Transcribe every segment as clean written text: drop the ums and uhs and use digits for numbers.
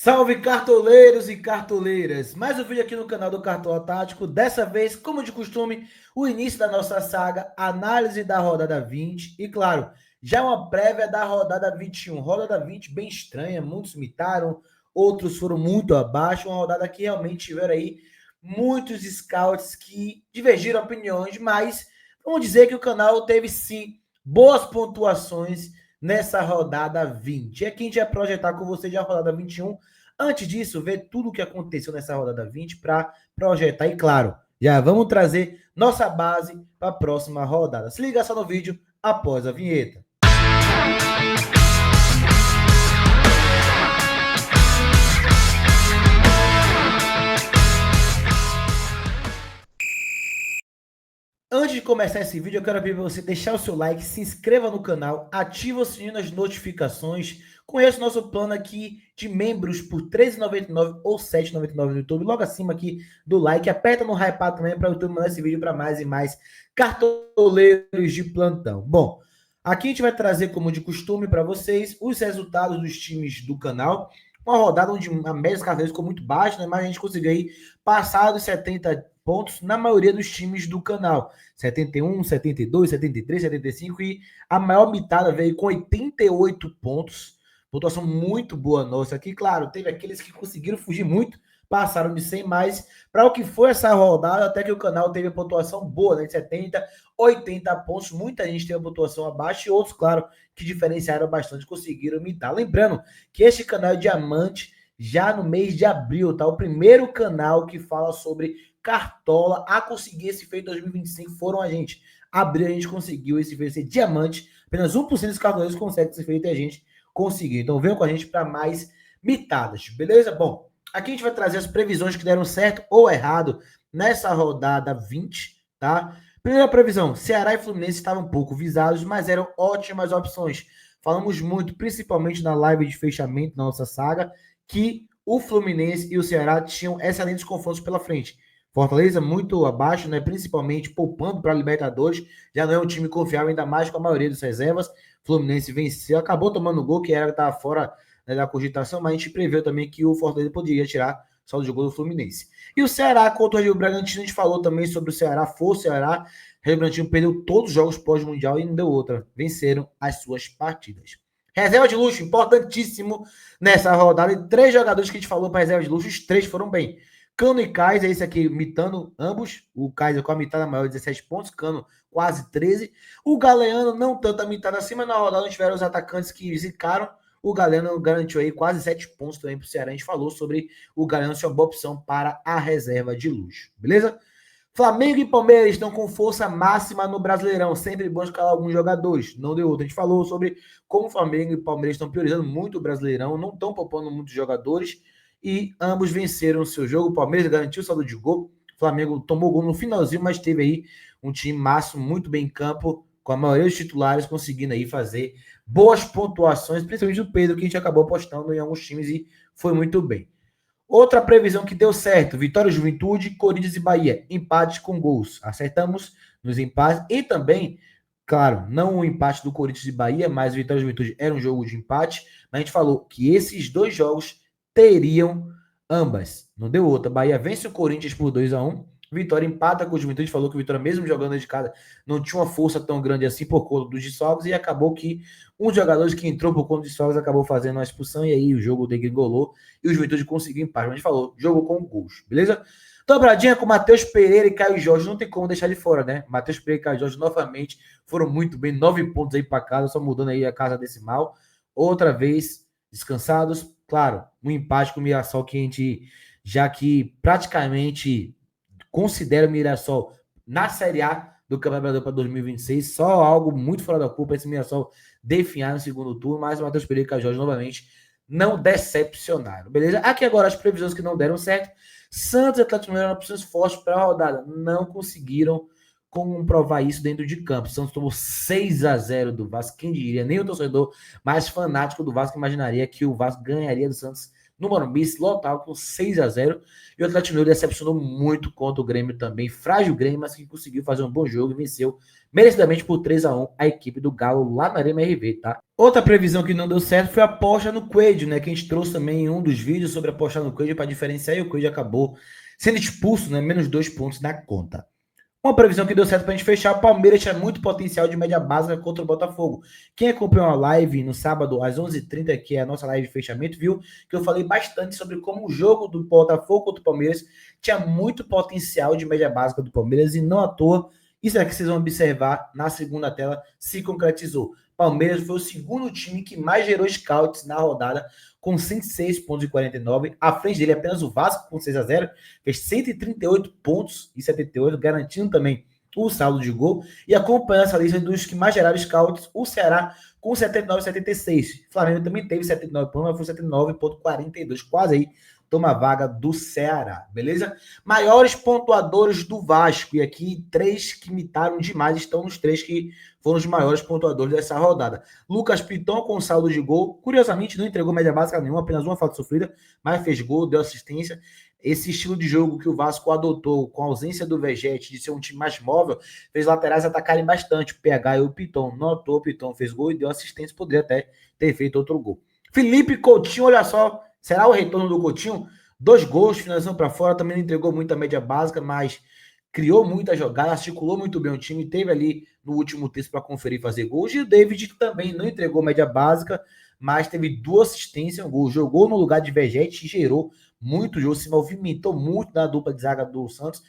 Salve cartoleiros e cartoleiras! Mais um vídeo aqui no canal do Cartola Tático. Dessa vez, como de costume, o início da nossa saga, análise da rodada 20 e, claro, já uma prévia da rodada 21. Rodada 20 bem estranha, muitos imitaram, outros foram muito abaixo. Uma rodada que realmente tiveram aí muitos scouts que divergiram opiniões, mas vamos dizer que o canal teve sim boas pontuações nessa rodada 20. É que a gente vai projetar com vocês já a rodada 21. Antes disso, ver tudo o que aconteceu nessa rodada 20 para projetar. E claro, já vamos trazer nossa base para a próxima rodada. Se liga só no vídeo após a vinheta. Antes de começar esse vídeo, eu quero pedir para você deixar o seu like, se inscreva no canal, ativa o sininho das notificações, conheça o nosso plano aqui de membros por R$ 13,99 ou R$ 7,99 no YouTube, logo acima aqui do like, aperta no hypar também para o YouTube mandar esse vídeo para mais e mais cartoleiros de plantão. Bom, aqui a gente vai trazer, como de costume, para vocês os resultados dos times do canal, uma rodada onde a média dos cartoleiros ficou muito baixa, né? Mas a gente conseguiu aí passar dos 70 pontos na maioria dos times do canal. 71, 72, 73, 75 e a maior mitada veio com 88 pontos. Pontuação muito boa nossa aqui. Claro, teve aqueles que conseguiram fugir muito, passaram de 100 mais. Para o que foi essa rodada, até que o canal teve a pontuação boa, né? De 70, 80 pontos. Muita gente teve a pontuação abaixo e outros, claro, que diferenciaram bastante, conseguiram imitar. Lembrando que este canal é diamante já no mês de abril, tá? O primeiro canal que fala sobre Cartola a conseguir esse feito em 2025 foram a gente. Abril a gente conseguiu esse feito ser diamante. Apenas 1% dos cartoleiros conseguem esse feito e a gente conseguiu. Então venham com a gente para mais mitadas, beleza? Bom, aqui a gente vai trazer as previsões que deram certo ou errado nessa rodada 20, tá? Primeira previsão, Ceará e Fluminense estavam um pouco visados, mas eram ótimas opções. Falamos muito, principalmente na live de fechamento da nossa saga, que o Fluminense e o Ceará tinham excelentes confrontos pela frente. Fortaleza muito abaixo, né? Principalmente poupando para a Libertadores. Já não é um time confiável, ainda mais com a maioria das reservas. Fluminense venceu, acabou tomando gol, que era estar fora, né, da cogitação, mas a gente preveu também que o Fortaleza poderia tirar só do gol do Fluminense. E o Ceará contra o Rio Bragantino, a gente falou também sobre o Ceará, foi o Ceará. O Rio Bragantino perdeu todos os jogos pós-mundial e não deu outra. Venceram as suas partidas. Reserva de luxo, importantíssimo nessa rodada. E 3 jogadores que a gente falou para reserva de luxo, os 3 foram bem. Cano e Kaiser, esse aqui mitando ambos. O Kaiser com a mitada maior, 17 pontos. Cano quase 13. O Galeano não tanto a mitada acima. Na rodada tiveram os atacantes que zicaram. O Galeano garantiu aí quase 7 pontos também para o Ceará. A gente falou sobre o Galeano ser uma boa opção para a reserva de luxo. Beleza? Flamengo e Palmeiras estão com força máxima no Brasileirão. Sempre bom escalar alguns jogadores. Não deu outro. A gente falou sobre como o Flamengo e o Palmeiras estão priorizando muito o Brasileirão. Não estão poupando muitos jogadores. E ambos venceram o seu jogo. O Palmeiras garantiu o saldo de gol. O Flamengo tomou gol no finalzinho, mas teve aí um time máximo muito bem em campo, com a maioria dos titulares conseguindo aí fazer boas pontuações, principalmente o Pedro, que a gente acabou apostando em alguns times e foi muito bem. Outra previsão que deu certo: Vitória e Juventude, Corinthians e Bahia, empates com gols. Acertamos nos empates e também, claro, não o empate do Corinthians e Bahia, mas Vitória e Juventude era um jogo de empate, mas a gente falou que esses dois jogos teriam ambas. Não deu outra. Bahia vence o Corinthians por 2-1. Vitória empata com o Juventude. Falou que o Vitória, mesmo jogando de casa, não tinha uma força tão grande assim por conta dos desfalques. E acabou que um dos jogadores que entrou por conta dos desfalques acabou fazendo uma expulsão. E aí o jogo degringolou. E o Juventude conseguiu empate. Mas a gente falou, jogo com gols. Beleza? Dobradinha com Matheus Pereira e Caio Jorge. Não tem como deixar de fora, né? Matheus Pereira e Caio Jorge novamente foram muito bem. 9 pontos aí para casa. Só mudando aí a casa decimal. Outra vez descansados. Claro, um empate com o Mirassol que a gente, já que praticamente considera o Mirassol na Série A do Campeonato Brasileiro para 2026, só algo muito fora da curva, esse Mirassol definhar no segundo turno, mas o Matheus Pereira e Caio Jorge novamente não decepcionaram, beleza? Aqui agora as previsões que não deram certo. Santos e Atlético Mineiro eram opções fortes para a rodada, não conseguiram comprovar isso dentro de campo. Santos tomou 6-0 do Vasco. Quem diria? Nem o torcedor mais fanático do Vasco imaginaria que o Vasco ganharia do Santos no Morumbi, lotado com 6-0. E o Atlético Mineiro decepcionou muito contra o Grêmio também. Frágil Grêmio, mas que conseguiu fazer um bom jogo e venceu merecidamente por 3-1 a equipe do Galo lá na Arena RV, tá? Outra previsão que não deu certo foi a aposta no Coelho, né? Que a gente trouxe também em um dos vídeos sobre apostar no Coelho para diferenciar e o Coelho acabou sendo expulso, né? Menos 2 pontos na conta. Uma previsão que deu certo para a gente fechar, o Palmeiras tinha muito potencial de média básica contra o Botafogo. Quem acompanhou a live no sábado às 11h30, que é a nossa live de fechamento, viu que eu falei bastante sobre como o jogo do Botafogo contra o Palmeiras tinha muito potencial de média básica do Palmeiras e não à toa, isso é que vocês vão observar na segunda tela, se concretizou. Palmeiras foi o segundo time que mais gerou scouts na rodada, com 106 pontos e 49. À frente dele apenas o Vasco com 6-0, fez 138 pontos e 78, garantindo também o saldo de gol. E acompanhando essa lista dos que mais geraram scouts, o Ceará com 79 e 76. O Flamengo também teve 79 pontos, mas foi 79,42, quase aí toma a vaga do Ceará, beleza? Maiores pontuadores do Vasco, e aqui 3 que imitaram demais, estão nos 3 que foram os maiores pontuadores dessa rodada. Lucas Piton com saldo de gol, curiosamente não entregou média básica nenhuma, apenas uma falta sofrida, mas fez gol, deu assistência. Esse estilo de jogo que o Vasco adotou com a ausência do Vegete, de ser um time mais móvel, fez laterais atacarem bastante, o PH e o Piton. Notou, o Piton fez gol e deu assistência, poderia até ter feito outro gol. Felipe Coutinho, olha só, será o retorno do Coutinho? 2 gols, finalização para fora, também não entregou muita média básica, mas criou muita jogada, articulou muito bem o time, teve ali no último terço para conferir e fazer gols. E o David também não entregou média básica, mas teve 2 assistências, um gol. Jogou no lugar de Vegete e gerou muito jogo, se movimentou muito na dupla de zaga do Santos,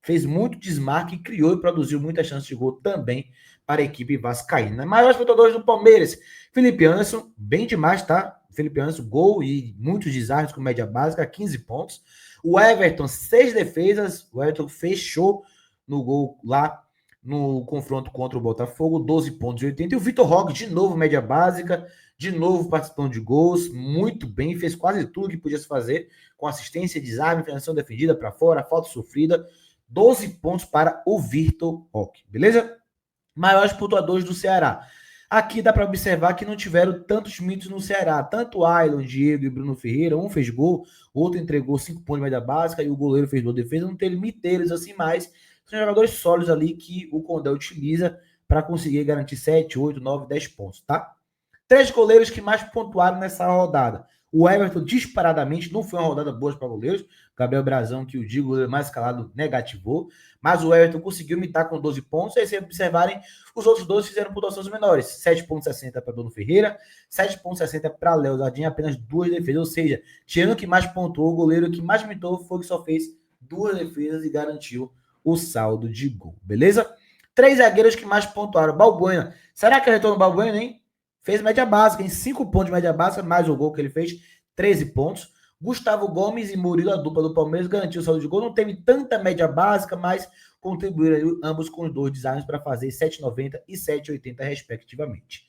fez muito desmarque, criou e produziu muitas chances de gol também para a equipe vascaína. Maiores pontuadores do Palmeiras, Felipe Anderson, bem demais, tá? Felipe Anderson, gol e muitos desarmes com média básica, 15 pontos. O Everton, 6 defesas, o Everton fechou no gol lá no confronto contra o Botafogo, 12 pontos e 80. E o Vitor Roque, de novo, média básica, de novo participando de gols, muito bem, fez quase tudo que podia se fazer, com assistência, desarme, finalização defendida para fora, falta sofrida, 12 pontos para o Vitor Roque, beleza? Maiores pontuadores do Ceará. Aqui dá para observar que não tiveram tantos mitos no Ceará. Tanto Ailon, Diego e Bruno Ferreira, um fez gol, outro entregou 5 pontos de média básica e o goleiro fez boa defesa. Não teve miteiros assim mais. São jogadores sólidos ali que o Condé utiliza para conseguir garantir 7, 8, 9, 10 pontos, tá? 3 goleiros que mais pontuaram nessa rodada. O Everton, disparadamente, não foi uma rodada boa para goleiros. Gabriel Brazão, que o digo, goleiro mais escalado, negativou. Mas o Everton conseguiu imitar com 12 pontos. E aí, se observarem, os outros 12 fizeram pontuações menores. 7,60 para Bruno Ferreira, 7,60 para Léo Jardim, apenas 2 defesas. Ou seja, tirando que mais pontuou, o goleiro que mais imitou foi o que só fez 2 defesas e garantiu o saldo de gol. Beleza? 3 zagueiros que mais pontuaram. Balbuena. Será que é retorno do Balbuena, hein? Fez média básica, em 5 pontos de média básica, mais o gol que ele fez, 13 pontos. Gustavo Gomes e Murilo, a dupla do Palmeiras, garantiu o saldo de gol. Não teve tanta média básica, mas contribuíram ambos com os 2 designs para fazer 7,90 e 7,80, respectivamente.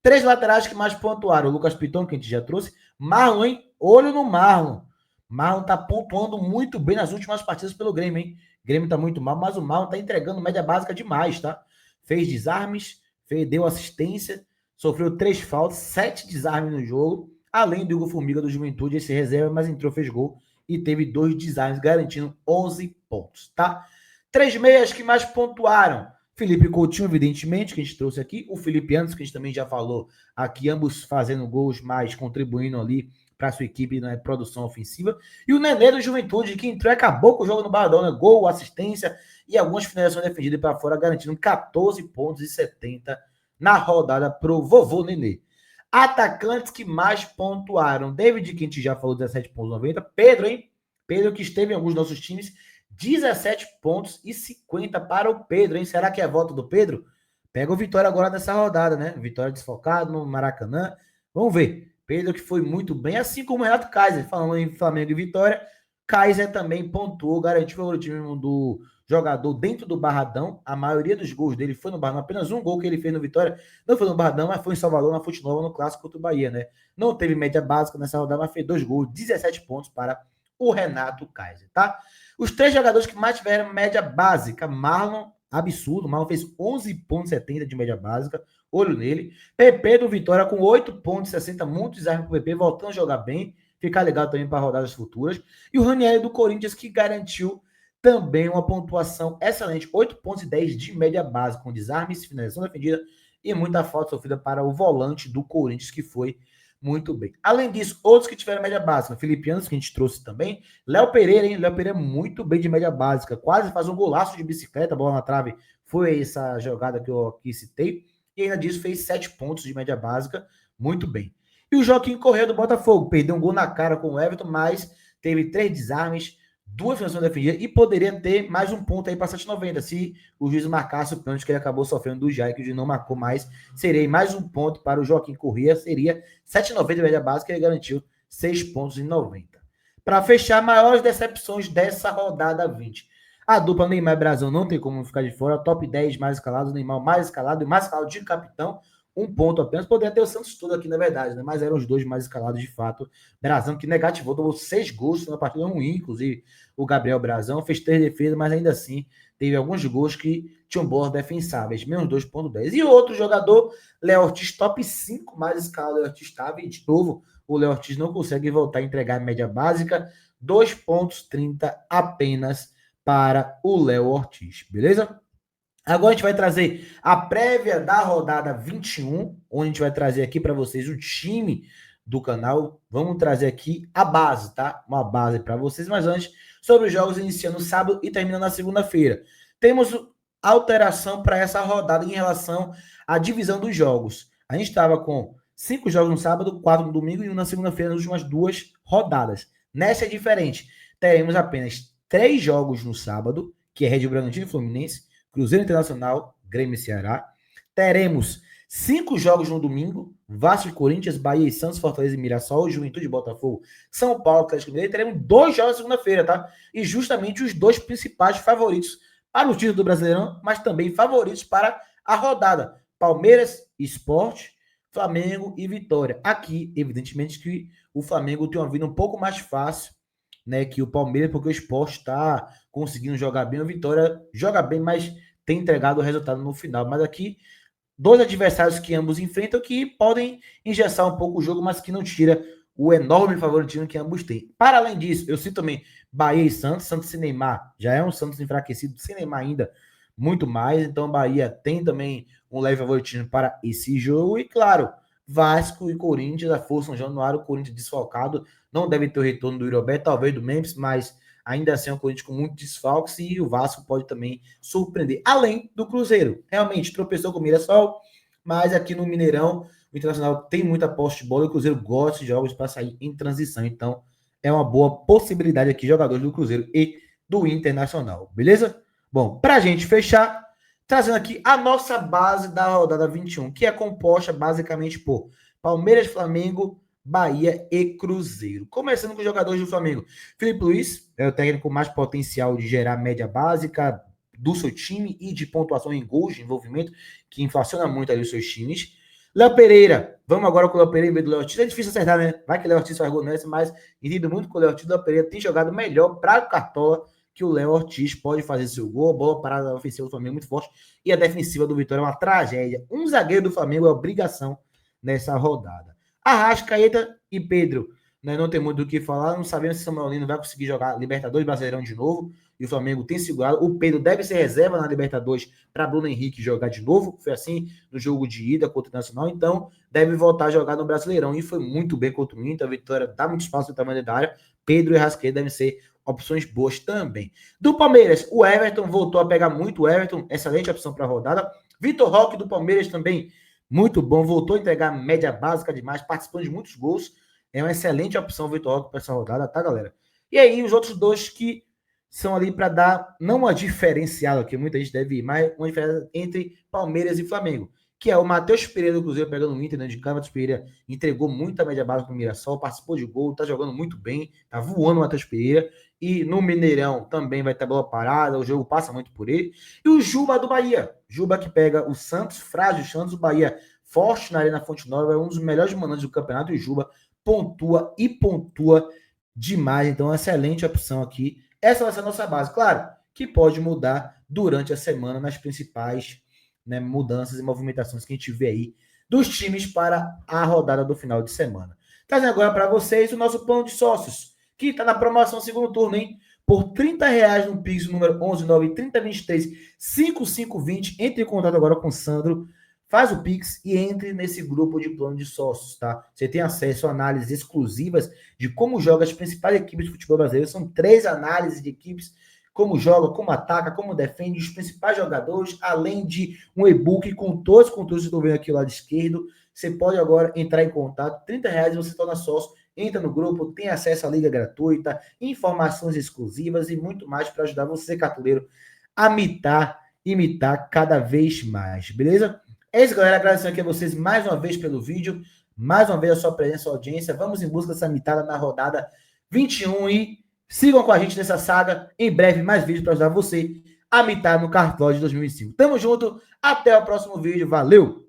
3 laterais que mais pontuaram. O Lucas Piton, que a gente já trouxe. Marlon, hein? Olho no Marlon. Marlon tá pontuando muito bem nas últimas partidas pelo Grêmio, hein? O Grêmio tá muito mal, mas o Marlon tá entregando média básica demais, tá? Fez desarmes, deu assistência, sofreu 3 faltas, 7 desarmes no jogo, além do Hugo Formiga do Juventude, esse reserva, mas entrou, fez gol e teve 2 desarmes, garantindo 11 pontos, tá? 3 meias que mais pontuaram. Felipe Coutinho, evidentemente, que a gente trouxe aqui. O Felipe Anderson, que a gente também já falou aqui, ambos fazendo gols, mas contribuindo ali para a sua equipe na produção ofensiva. E o Nenê do Juventude, que entrou e acabou com o jogo no Barradão, né? Gol, assistência e algumas finalizações defendidas para fora, garantindo 14 pontos e 70 na rodada pro vovô Nenê. Atacantes que mais pontuaram. David, que a gente já falou, 17,90. Pedro, hein? Pedro, que esteve em alguns dos nossos times, 17 pontos e 50 para o Pedro, hein? Será que é a volta do Pedro? Pega o Vitória agora nessa rodada, né? Vitória desfocado no Maracanã. Vamos ver. Pedro que foi muito bem, assim como o Renato Kaiser. Falando em Flamengo e Vitória, Kaiser também pontuou, garantiu o time do jogador dentro do Barradão. A maioria dos gols dele foi no Barradão. Apenas um gol que ele fez no Vitória não foi no Barradão, mas foi em Salvador, na Fonte Nova, no Clássico contra o Bahia, né? Não teve média básica nessa rodada, mas fez 2 gols, 17 pontos para o Renato Kaiser, tá? Os 3 jogadores que mais tiveram média básica, Marlon, absurdo, Marlon fez 11,70 de média básica, olho nele. PP do Vitória com 8,60, muito desarme pro PP, voltando a jogar bem, ficar legal também para rodadas futuras. E o Ranieri do Corinthians, que garantiu também uma pontuação excelente, 8,10 de média base, com desarmes, finalização defendida e muita falta sofrida para o volante do Corinthians, que foi muito bem. Além disso, outros que tiveram média básica, Felipe Anderson, que a gente trouxe também, Léo Pereira, hein? Léo Pereira muito bem de média básica, quase faz um golaço de bicicleta, bola na trave, foi essa jogada que eu aqui citei, e ainda disso fez 7 pontos de média básica, muito bem. E o Joaquim Corrêa do Botafogo, perdeu um gol na cara com o Everton, mas teve 3 desarmes, 2 finalizações defendidas e poderia ter mais um ponto aí para 7,90 se o juiz marcasse o pênalti que ele acabou sofrendo do Jair, que o juiz não marcou mais. Seria mais um ponto para o Joaquim Corrêa, seria 7,90 de média básica, ele garantiu 6,90 pontos. Para fechar, maiores decepções dessa rodada 20. A dupla Neymar e Brasão não tem como ficar de fora, top 10 mais escalados, Neymar mais escalado e mais escalado de capitão, um ponto apenas. Poderia ter o Santos todo aqui, na verdade, né? Mas eram os dois mais escalados de fato. Brasão, que negativou, tomou 6 gols na partida ruim, inclusive o Gabriel Brasão fez 3 defesas, mas ainda assim teve alguns gols que tinham bolas defensáveis, menos 2,10. E outro jogador, Léo Ortiz, top 5 mais escalado. Léo Ortiz estava, e de novo, o Léo Ortiz não consegue voltar a entregar a média básica, 2,30 pontos apenas para o Léo Ortiz, beleza? Agora a gente vai trazer a prévia da rodada 21, onde a gente vai trazer aqui para vocês o time do canal. Vamos trazer aqui a base, tá? Uma base para vocês, mas antes, sobre os jogos iniciando no sábado e terminando na segunda-feira. Temos alteração para essa rodada em relação à divisão dos jogos. A gente estava com 5 jogos no sábado, 4 no domingo e 1 na segunda-feira nas últimas 2 rodadas. Nessa é diferente. Teremos apenas 3 jogos no sábado, que é Red Bragantino e Fluminense, Cruzeiro Internacional, Grêmio e Ceará. Teremos 5 jogos no domingo, Vasco e Corinthians, Bahia e Santos, Fortaleza e Mirassol, Juventude e Botafogo, São Paulo, Atlético Mineiro. E teremos 2 jogos na segunda-feira, tá? E justamente os 2 principais favoritos para o título do Brasileirão, mas também favoritos para a rodada. Palmeiras, Sport, Flamengo e Vitória. Aqui, evidentemente, que o Flamengo tem uma vida um pouco mais fácil, né, que o Palmeiras, porque o Sport está conseguindo jogar bem, o Vitória joga bem, mas tem entregado o resultado no final. Mas aqui, 2 adversários que ambos enfrentam que podem engessar um pouco o jogo, mas que não tira o enorme favoritismo que ambos têm. Para além disso, eu cito também Bahia e Santos. Santos sem Neymar já é um Santos enfraquecido, sem Neymar ainda muito mais. Então, Bahia tem também um leve favoritismo para esse jogo. E, claro, Vasco e Corinthians, a força no Januário, o Corinthians desfalcado, não deve ter o retorno do Iroberto, talvez do Memphis, mas ainda assim é um Corinthians com muito desfalques e o Vasco pode também surpreender, além do Cruzeiro. Realmente, tropeçou com o Mirassol, mas aqui no Mineirão, o Internacional tem muita posse de bola e o Cruzeiro gosta de jogos para sair em transição, então é uma boa possibilidade aqui, jogadores do Cruzeiro e do Internacional, beleza? Bom, para a gente fechar, trazendo aqui a nossa base da rodada 21, que é composta basicamente por Palmeiras, Flamengo, Bahia e Cruzeiro. Começando com os jogadores do Flamengo. Felipe Luiz é o técnico com mais potencial de gerar média básica do seu time e de pontuação em gols de envolvimento, que inflaciona muito aí os seus times. Léo Pereira, vamos agora com o Léo Pereira em vez do Léo Ortiz. É difícil acertar, né? Vai que o Léo Ortiz faz gol nessa, mas entendo muito que o Léo Ortiz. O Léo Pereira tem jogado melhor para o Cartola, que o Léo Ortiz pode fazer seu gol. A bola parada ofensiva do Flamengo é muito forte e a defensiva do Vitória é uma tragédia. Um zagueiro do Flamengo é obrigação nessa rodada. Arrascaeta e Pedro, né, não tem muito do que falar, não sabemos se Samuel Lino vai conseguir jogar Libertadores Brasileirão de novo, e o Flamengo tem segurado. O Pedro deve ser reserva na Libertadores para Bruno Henrique jogar de novo, foi assim no jogo de ida contra o Nacional, então deve voltar a jogar no Brasileirão, e foi muito bem contra o Inter. A Vitória dá muito espaço no tamanho da área. Pedro e Arrascaeta devem ser opções boas também. Do Palmeiras, o Everton voltou a pegar muito. O Everton, excelente opção para a rodada. Vitor Roque do Palmeiras também, muito bom, voltou a entregar média básica demais, participando de muitos gols. É uma excelente opção o Vitor Roque para essa rodada, tá, galera? E aí, os outros dois que são ali para dar, não uma diferenciada, que muita gente deve ir, mas uma diferença entre Palmeiras e Flamengo, que é o Matheus Pereira do Cruzeiro pegando o Inter, né, de cara. Matheus Pereira entregou muita média básica no Mirassol, participou de gol, tá jogando muito bem, tá voando o Matheus Pereira. E no Mineirão também vai ter bola parada, o jogo passa muito por ele. E o Juba do Bahia. Juba que pega o Santos, frágil Santos, o Bahia forte na Arena Fonte Nova, é um dos melhores mandantes do campeonato, e o Juba pontua e pontua demais. Então, excelente opção aqui. Essa vai ser a nossa base. Claro que pode mudar durante a semana nas principais, né, mudanças e movimentações que a gente vê aí dos times para a rodada do final de semana. Trazendo agora para vocês o nosso plano de sócios, que está na promoção segundo turno, hein? Por R$30 no Pix, número 11930235520. Entre em contato agora com o Sandro, faz o Pix e entre nesse grupo de plano de sócios, tá? Você tem acesso a análises exclusivas de como joga as principais equipes de futebol brasileiro. São 3 análises de equipes, como joga, como ataca, como defende, os principais jogadores, além de um e-book com todos os conteúdos que eu estou vendo aqui do lado esquerdo. Você pode agora entrar em contato, R$30 você torna sócio, entra no grupo, tem acesso à liga gratuita, informações exclusivas e muito mais para ajudar você, cartoleiro, a imitar cada vez mais, beleza? É isso, galera. Agradecendo aqui a vocês mais uma vez pelo vídeo, mais uma vez a sua presença, a sua audiência. Vamos em busca dessa mitada na rodada 21 e sigam com a gente nessa saga. Em breve, mais vídeos para ajudar você a mitar no Cartola de 2005. Tamo junto, até o próximo vídeo. Valeu!